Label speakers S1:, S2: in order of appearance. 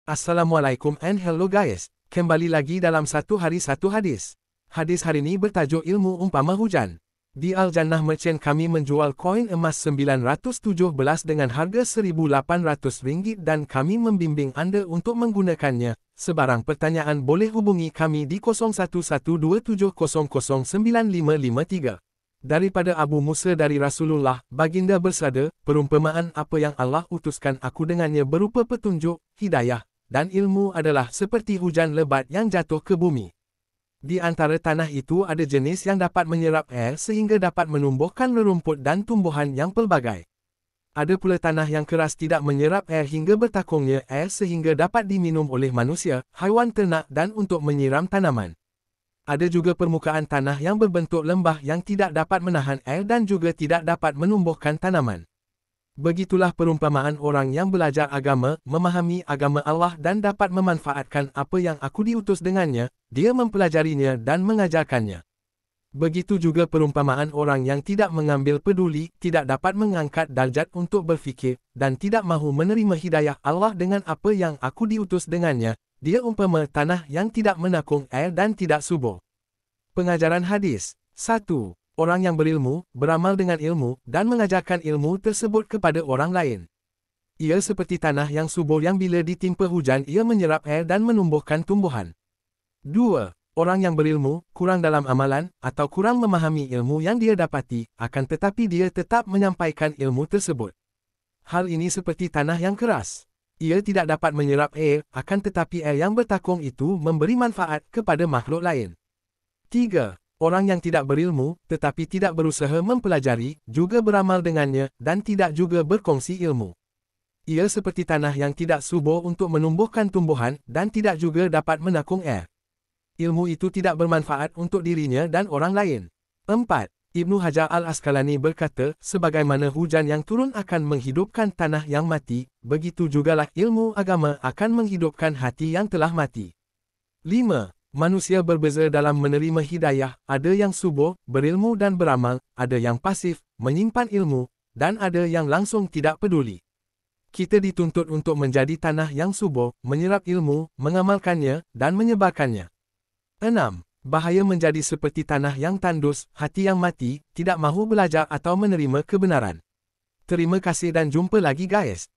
S1: Assalamualaikum and hello guys. Kembali lagi dalam satu hari satu hadis. Hadis hari ini bertajuk ilmu umpama hujan. Di Al-Jannah Merchant kami menjual koin emas 917 dengan harga RM1,800 dan kami membimbing anda untuk menggunakannya. Sebarang pertanyaan boleh hubungi kami di 011270095553. Daripada Abu Musa dari Rasulullah, baginda bersabda, perumpamaan apa yang Allah utuskan aku dengannya berupa petunjuk, hidayah, dan ilmu adalah seperti hujan lebat yang jatuh ke bumi. Di antara tanah itu ada jenis yang dapat menyerap air sehingga dapat menumbuhkan rumput dan tumbuhan yang pelbagai. Ada pula tanah yang keras tidak menyerap air hingga bertakungnya air sehingga dapat diminum oleh manusia, haiwan ternak dan untuk menyiram tanaman. Ada juga permukaan tanah yang berbentuk lembah yang tidak dapat menahan air dan juga tidak dapat menumbuhkan tanaman. Begitulah perumpamaan orang yang belajar agama, memahami agama Allah dan dapat memanfaatkan apa yang aku diutus dengannya, dia mempelajarinya dan mengajarkannya. Begitu juga perumpamaan orang yang tidak mengambil peduli, tidak dapat mengangkat darjat untuk berfikir, dan tidak mahu menerima hidayah Allah dengan apa yang aku diutus dengannya. Dia umpama tanah yang tidak menakung air dan tidak subur. Pengajaran hadis. 1. Orang yang berilmu, beramal dengan ilmu, dan mengajarkan ilmu tersebut kepada orang lain. Ia seperti tanah yang subur yang bila ditimpa hujan ia menyerap air dan menumbuhkan tumbuhan. 2. Orang yang berilmu, kurang dalam amalan, atau kurang memahami ilmu yang dia dapati, akan tetapi dia tetap menyampaikan ilmu tersebut. Hal ini seperti tanah yang keras. Ia tidak dapat menyerap air, akan tetapi air yang bertakung itu memberi manfaat kepada makhluk lain. 3. Orang yang tidak berilmu, tetapi tidak berusaha mempelajari, juga beramal dengannya, dan tidak juga berkongsi ilmu. Ia seperti tanah yang tidak subur untuk menumbuhkan tumbuhan, dan tidak juga dapat menakung air. Ilmu itu tidak bermanfaat untuk dirinya dan orang lain. 4. Ibnu Hajar Al-Asqalani berkata, sebagaimana hujan yang turun akan menghidupkan tanah yang mati, begitu jugalah ilmu agama akan menghidupkan hati yang telah mati. 5. Manusia berbeza dalam menerima hidayah, ada yang subur, berilmu dan beramal, ada yang pasif, menyimpan ilmu, dan ada yang langsung tidak peduli. Kita dituntut untuk menjadi tanah yang subur, menyerap ilmu, mengamalkannya, dan menyebarkannya. 6. Bahaya menjadi seperti tanah yang tandus, hati yang mati, tidak mahu belajar atau menerima kebenaran. Terima kasih dan jumpa lagi guys.